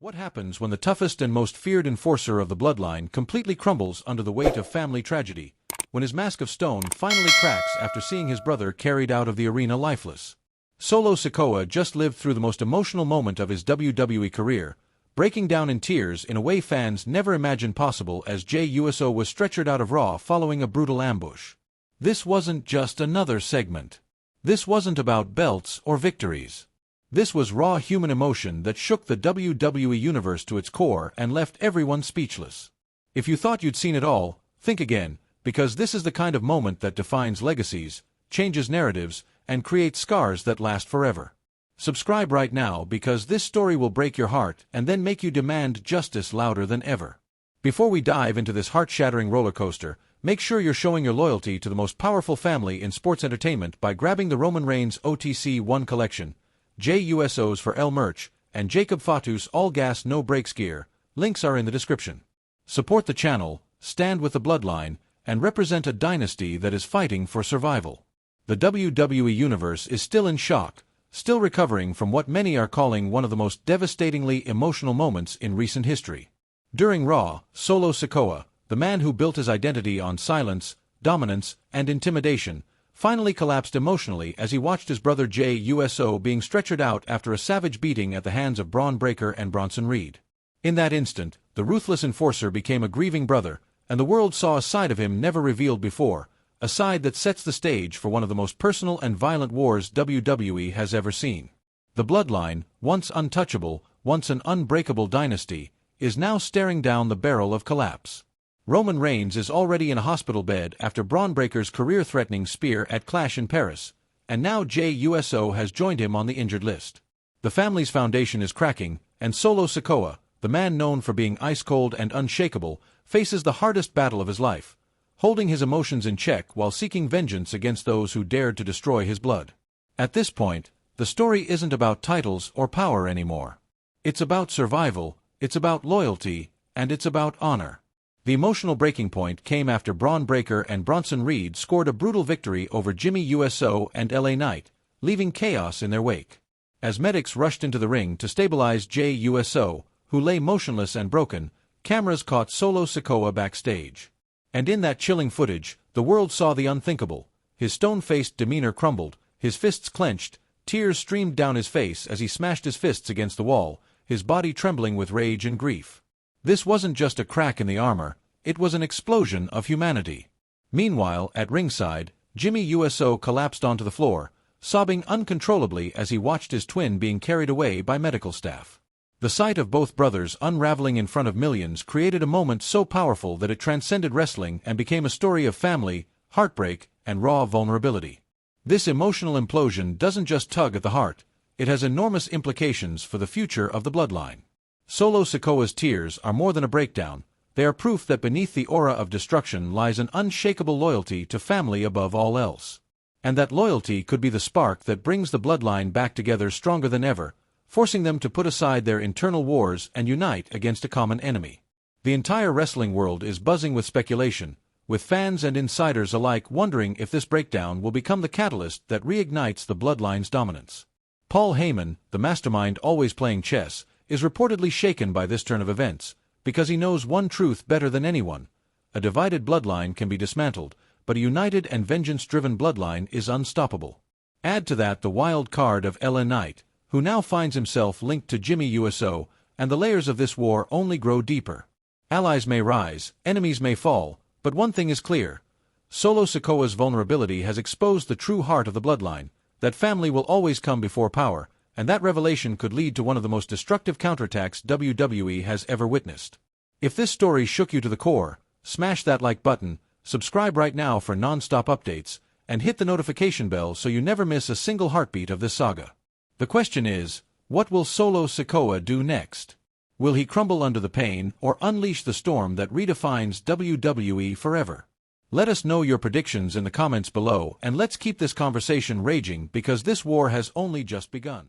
What happens when the toughest and most feared enforcer of the bloodline completely crumbles under the weight of family tragedy, when his mask of stone finally cracks after seeing his brother carried out of the arena lifeless? Solo Sikoa just lived through the most emotional moment of his WWE career, breaking down in tears in a way fans never imagined possible as Jey Uso was stretchered out of Raw following a brutal ambush. This wasn't just another segment. This wasn't about belts or victories. This was raw human emotion that shook the WWE Universe to its core and left everyone speechless. If you thought you'd seen it all, think again, because this is the kind of moment that defines legacies, changes narratives, and creates scars that last forever. Subscribe right now because this story will break your heart and then make you demand justice louder than ever. Before we dive into this heart-shattering roller coaster, make sure you're showing your loyalty to the most powerful family in sports entertainment by grabbing the Roman Reigns OTC 1 collection, Jey Uso's for L merch, and Jacob Fatu's all-gas no-brakes gear. Links are in the description. Support the channel, stand with the bloodline, and represent a dynasty that is fighting for survival. The WWE Universe is still in shock, still recovering from what many are calling one of the most devastatingly emotional moments in recent history. During Raw, Solo Sikoa, the man who built his identity on silence, dominance, and intimidation, finally collapsed emotionally as he watched his brother Jey Uso being stretchered out after a savage beating at the hands of Braun Breaker and Bronson Reed. In that instant, the ruthless enforcer became a grieving brother, and the world saw a side of him never revealed before, a side that sets the stage for one of the most personal and violent wars WWE has ever seen. The bloodline, once untouchable, once an unbreakable dynasty, is now staring down the barrel of collapse. Roman Reigns is already in a hospital bed after Braun Breaker's career-threatening spear at Clash in Paris, and now Jey Uso has joined him on the injured list. The family's foundation is cracking, and Solo Sikoa, the man known for being ice-cold and unshakable, faces the hardest battle of his life, holding his emotions in check while seeking vengeance against those who dared to destroy his blood. At this point, the story isn't about titles or power anymore. It's about survival, it's about loyalty, and it's about honor. The emotional breaking point came after Braun Breaker and Bronson Reed scored a brutal victory over Jimmy Uso and LA Knight, leaving chaos in their wake. As medics rushed into the ring to stabilize Jey Uso, who lay motionless and broken, cameras caught Solo Sikoa backstage. And in that chilling footage, the world saw the unthinkable. His stone-faced demeanor crumbled, his fists clenched, tears streamed down his face as he smashed his fists against the wall, his body trembling with rage and grief. This wasn't just a crack in the armor, it was an explosion of humanity. Meanwhile, at ringside, Jimmy Uso collapsed onto the floor, sobbing uncontrollably as he watched his twin being carried away by medical staff. The sight of both brothers unraveling in front of millions created a moment so powerful that it transcended wrestling and became a story of family, heartbreak, and raw vulnerability. This emotional implosion doesn't just tug at the heart, it has enormous implications for the future of the bloodline. Solo Sikoa's tears are more than a breakdown, they are proof that beneath the aura of destruction lies an unshakable loyalty to family above all else. And that loyalty could be the spark that brings the bloodline back together stronger than ever, forcing them to put aside their internal wars and unite against a common enemy. The entire wrestling world is buzzing with speculation, with fans and insiders alike wondering if this breakdown will become the catalyst that reignites the bloodline's dominance. Paul Heyman, the mastermind always playing chess, is reportedly shaken by this turn of events, because he knows one truth better than anyone. A divided bloodline can be dismantled, but a united and vengeance-driven bloodline is unstoppable. Add to that the wild card of LA Knight, who now finds himself linked to Jimmy Uso, and the layers of this war only grow deeper. Allies may rise, enemies may fall, but one thing is clear. Solo Sikoa's vulnerability has exposed the true heart of the bloodline, that family will always come before power, and that revelation could lead to one of the most destructive counterattacks WWE has ever witnessed. If this story shook you to the core, smash that like button, subscribe right now for non-stop updates, and hit the notification bell so you never miss a single heartbeat of this saga. The question is, what will Solo Sikoa do next? Will he crumble under the pain or unleash the storm that redefines WWE forever? Let us know your predictions in the comments below, and let's keep this conversation raging because this war has only just begun.